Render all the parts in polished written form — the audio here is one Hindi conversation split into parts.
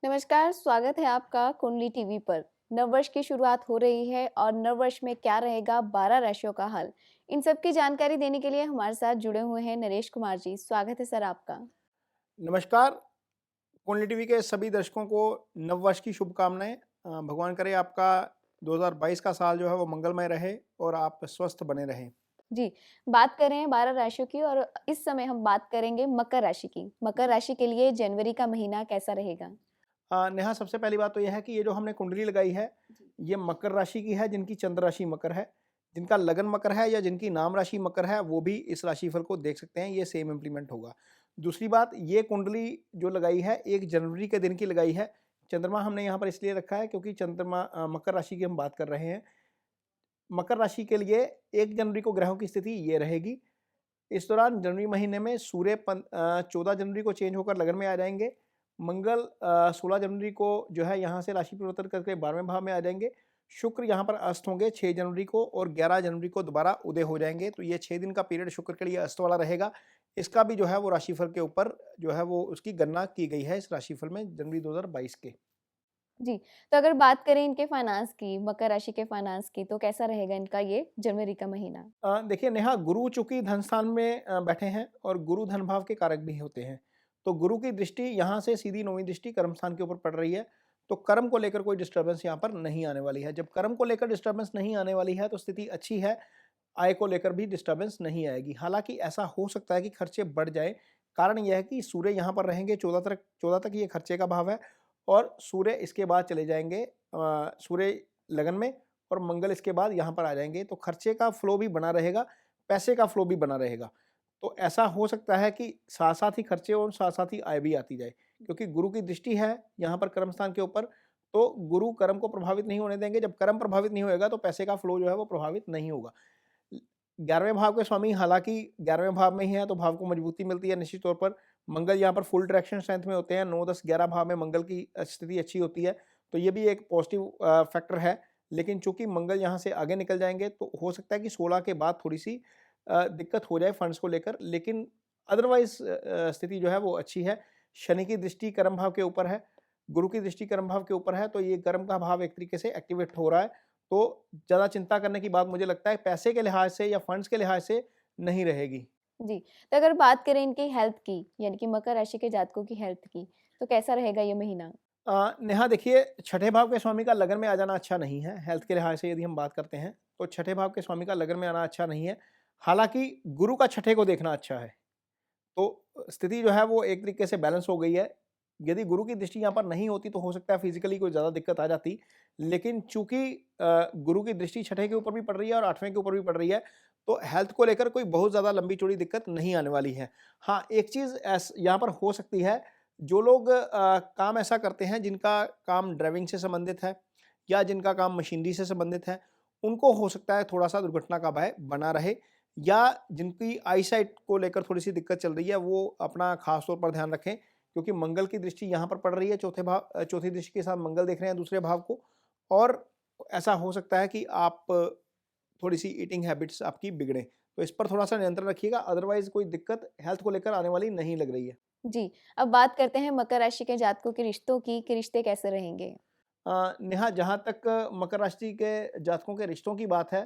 नमस्कार, स्वागत है आपका कुंडली टीवी पर। नववर्ष की शुरुआत हो रही है और नववर्ष में क्या रहेगा 12 राशियों का हाल। इन सब की जानकारी देने के लिए हमारे साथ जुड़े हुए हैं नरेश कुमार जी। स्वागत है सर आपका। नमस्कार, कुंडली टीवी के सभी दर्शकों को नववर्ष की शुभकामनाएँ। भगवान करे आपका 2022 का साल जो है वो मंगलमय रहे और आप स्वस्थ बने रहें। जी, बात कर रहे हैं 12 राशियों की और इस समय हम बात करेंगे मकर राशि की। मकर राशि के लिए जनवरी का महीना कैसा रहेगा? नेहा, सबसे पहली बात तो ये है कि ये जो हमने कुंडली लगाई है, ये मकर राशि की है जिनकी चंद्र राशि मकर है। जिनका लगन मकर है या जिनकी नाम राशि मकर है, वो भी इस राशिफल को देख सकते हैं, ये सेम इम्प्लीमेंट होगा। दूसरी बात, ये कुंडली जो लगाई है 1 जनवरी के दिन की लगाई है। चंद्रमा हमने यहाँ पर इसलिए रखा है क्योंकि चंद्रमा मकर राशि की हम बात कर रहे हैं। मकर राशि के लिए 1 जनवरी को ग्रहों की स्थिति ये रहेगी। इस दौरान जनवरी महीने में सूर्य 14 जनवरी को चेंज होकर लगन में आ जाएँगे। मंगल 16 जनवरी को जो है यहाँ से राशि परिवर्तन करके 12वें भाव में आ जाएँगे। शुक्र यहाँ पर अस्त होंगे 6 जनवरी को और 11 जनवरी को दोबारा उदय हो जाएँगे। तो ये 6 दिन का पीरियड शुक्र के लिए अस्त वाला रहेगा। इसका भी जो है वो राशिफल के ऊपर जो है वो उसकी गणना की गई है इस राशिफल में जनवरी 2022 के। जी, तो अगर बात करें इनके फाइनेंस की, मकर राशि के फाइनेंस की, तो कैसा रहेगा इनका ये जनवरी का महीना? देखिए नेहा, गुरु चूँकि धन स्थान में बैठे हैं और गुरु धन भाव के कारक भी होते हैं। तो गुरु की दृष्टि यहाँ से सीधी 9वीं दृष्टि कर्म स्थान के ऊपर पड़ रही है। तो कर्म को लेकर कोई डिस्टर्बेंस यहाँ पर नहीं आने वाली है। जब कर्म को लेकर डिस्टर्बेंस नहीं आने वाली है तो स्थिति अच्छी है, आय को लेकर भी डिस्टर्बेंस नहीं आएगी। हालाँकि ऐसा हो सकता है कि खर्चे बढ़ जाएँ, कारण ये है कि सूर्य यहाँ पर रहेंगे 14 तक ये खर्चे का भाव है और सूर्य इसके बाद चले जाएँगे सूर्य लगन में और मंगल इसके बाद यहाँ पर आ जाएँगे, तो खर्चे का फ्लो भी बना रहेगा, पैसे का फ्लो भी बना रहेगा। तो ऐसा हो सकता है कि साथ-साथ ही खर्चे और साथ-साथ ही आय भी आती जाए, क्योंकि गुरु की दृष्टि है यहाँ पर कर्म स्थान के ऊपर, तो गुरु कर्म को प्रभावित नहीं होने देंगे। जब कर्म प्रभावित नहीं होएगा, तो पैसे का फ्लो जो है वो प्रभावित नहीं होगा। 11वें भाव के स्वामी हालाँकि 11वें भाव में ही हैं, तो भाव को मजबूती मिलती है निश्चित तौर पर। मंगल यहाँ पर फुल डायरेक्शन स्ट्रेंथ में होते हैं, 9, 10, 11 भाव में मंगल की स्थिति अच्छी होती है, तो ये भी एक पॉजिटिव फैक्टर है। लेकिन चूँकि मंगल यहाँ से आगे निकल जाएँगे, तो हो सकता है कि 16 के बाद थोड़ी-सी दिक्कत हो जाए फंड्स को लेकर, लेकिन अदरवाइज़ स्थिति जो है वो अच्छी है। शनि की दृष्टि कर्म भाव के ऊपर है, गुरु की दृष्टि कर्म भाव के ऊपर है, तो ये कर्म का भाव एक तरीके से एक्टिवेट हो रहा है। तो ज़्यादा चिंता करने की बात मुझे लगता है पैसे के लिहाज से या फंड्स के लिहाज से नहीं रहेगी। जी, तो अगर बात करें इनकी हेल्थ की, यानी कि मकर राशि के जातकों की हेल्थ की, तो कैसा रहेगा ये महीना? नेहा, देखिए, छठे भाव के स्वामी का लगन में आ जाना अच्छा नहीं है। हेल्थ के लिहाज से यदि हम बात करते हैं, तो छठे भाव के स्वामी का लगन में आना अच्छा नहीं है। हालाँकि गुरु का छठे को देखना अच्छा है। तो स्थिति जो है वो एक तरीके से बैलेंस हो गई है। यदि गुरु की दृष्टि यहाँ पर नहीं होती तो हो सकता है फिज़िकली कोई ज़्यादा दिक्कत आ जाती। लेकिन चूँकि गुरु की दृष्टि छठे के ऊपर भी पड़ रही है और 8वें के ऊपर भी पड़ रही है, तो हेल्थ को लेकर कोई बहुत ज़्यादा लंबी-चौड़ी दिक्कत नहीं आने वाली है। हाँ, एक चीज़ यहाँ पर हो सकती है, जो लोग काम ऐसा करते हैं जिनका काम ड्राइविंग से संबंधित है या जिनका काम मशीनरी से संबंधित है, उनको हो सकता है थोड़ा-सा दुर्घटना का भय बना रहे, या जिनकी आईसाइट को लेकर थोड़ी-सी दिक्कत चल रही है, वो अपना ख़ास तौर पर ध्यान रखें, क्योंकि मंगल की दृष्टि यहाँ पर पड़ रही है, चौथी दृष्टि के साथ मंगल देख रहे हैं दूसरे भाव को, और ऐसा हो सकता है कि आप थोड़ी-सी ईटिंग हैबिट्स आपकी बिगड़ें। तो इस पर थोड़ा-सा नियंत्रण रखिएगा, अदरवाइज़ कोई दिक्कत हेल्थ को लेकर आने वाली नहीं लग रही है। जी, अब बात करते हैं मकर राशि के जातकों के रिश्तों की, कि रिश्ते कैसे रहेंगे? नेहा, जहाँ तक मकर राशि के जातकों के रिश्तों की बात है,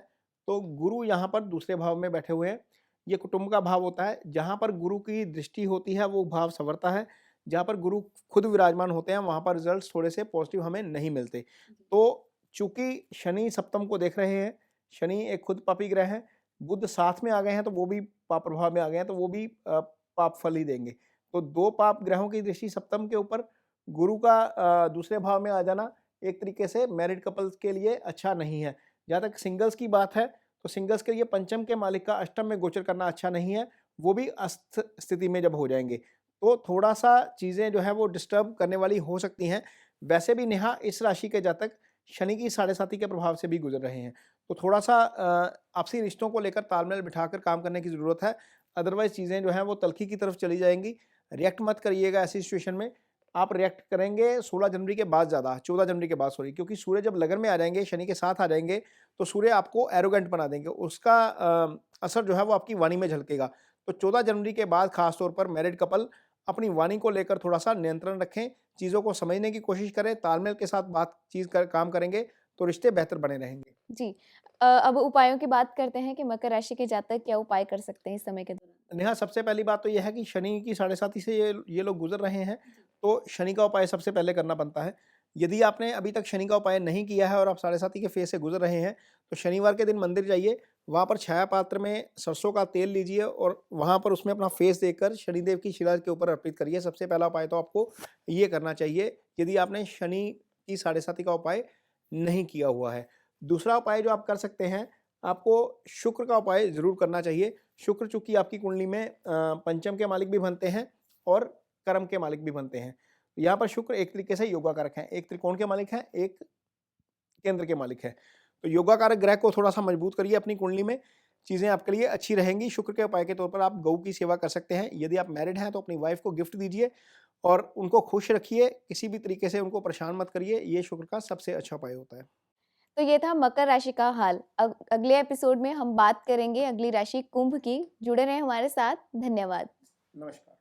तो गुरु यहाँ पर दूसरे भाव में बैठे हुए हैं। ये कुटुंब का भाव होता है, जहाँ पर गुरु की दृष्टि होती है वो भाव संवरता है, जहाँ पर गुरु खुद विराजमान होते हैं वहाँ पर रिजल्ट्स थोड़े से पॉजिटिव हमें नहीं मिलते। तो चूँकि शनि सप्तम को देख रहे हैं, शनि एक खुद पापी ग्रह है, बुध साथ में आ गए हैं तो वो भी पाप प्रभाव में आ गए हैं, तो वो भी पाप फल ही देंगे। तो 2 पाप ग्रहों की दृष्टि सप्तम के ऊपर, गुरु का दूसरे भाव में आ जाना एक तरीके से मैरिड कपल्स के लिए अच्छा नहीं है। जहाँ तक सिंगल्स की बात है, तो सिंगल्स के लिए पंचम के मालिक का अष्टम में गोचर करना अच्छा नहीं है, वो भी अस्त स्थिति में जब हो जाएँगे। तो थोड़ा-सा चीज़ें जो हैं वो डिस्टर्ब करने वाली हो सकती हैं। वैसे भी नेहा, इस राशि के जातक शनि की साढ़े साती के प्रभाव से भी गुज़र रहे हैं। तो थोड़ा-सा आपसी रिश्तों को लेकर तालमेल बिठाकर काम करने की ज़रूरत है, अदरवाइज़ चीज़ें जो हैं वो तल्ख़ी की तरफ चली जाएँगी। रिएक्ट मत करिएगा ऐसी सिचुएशन में। आप रिएक्ट करेंगे 16 जनवरी के बाद ज़्यादा, 14 जनवरी के बाद सॉरी, क्योंकि सूर्य जब लगन में आ जाएँगे, शनि के साथ आ जाएँगे, तो सूर्य आपको एरोगेंट बना देंगे। उसका असर जो है वो आपकी वाणी में झलकेगा। तो 14 जनवरी के बाद ख़ास तौर पर मैरिड कपल अपनी वाणी को लेकर थोड़ा-सा नियंत्रण रखें, चीज़ों को समझने की कोशिश करें, तालमेल के साथ बातचीत कर काम करेंगे, तो रिश्ते बेहतर बने रहेंगे। जी। अब उपायों की बात करते हैं कि मकर राशि के जातक क्या उपाय कर सकते हैं इस समय के दौरान? नेहा, सबसे पहली बात तो ये है कि शनि की साढ़े साती से ये लोग गुज़र रहे हैं, जी। तो शनि का उपाय सबसे पहले करना बनता है। यदि आपने अभी तक शनि का उपाय नहीं किया है और आप साढ़े साती के फेज़ से गुज़र रहे हैं, तो शनिवार के दिन मंदिर जाइए, वहाँ पर छाया पात्र में सरसों का तेल लीजिए और वहाँ पर उसमें अपना फेस देकर शनिदेव की शिला के ऊपर अर्पित करिए। सबसे पहला उपाय तो आपको ये करना चाहिए, यदि आपने शनि की साढ़े साती का उपाय नहीं किया हुआ है। दूसरा उपाय जो आप कर सकते हैं, आपको शुक्र का उपाय ज़रूर करना चाहिए। शुक्र चूँकि आपकी कुंडली में पंचम के मालिक भी बनते हैं और कर्म के मालिक भी बनते हैं। यहाँ पर शुक्र एक तरीके से योगा कारक हैं, एक त्रिकोण के मालिक हैं, एक केंद्र के मालिक हैं। तो योगा कारक ग्रह को थोड़ा-सा मजबूत करिए अपनी कुंडली में, चीज़ें आपके लिए अच्छी रहेंगी। शुक्र के उपाय के तौर पर आप गऊ की सेवा कर सकते हैं। यदि आप मैरिड हैं तो अपनी वाइफ़ को गिफ्ट दीजिए और उनको खुश रखिए, किसी भी तरीके से उनको परेशान मत करिए, ये शुक्र का सबसे अच्छा उपाय होता है। तो ये था मकर राशि का हाल। अगले एपिसोड में हम बात करेंगे अगली राशि कुंभ की। जुड़े रहें हमारे साथ। धन्यवाद। नमस्कार।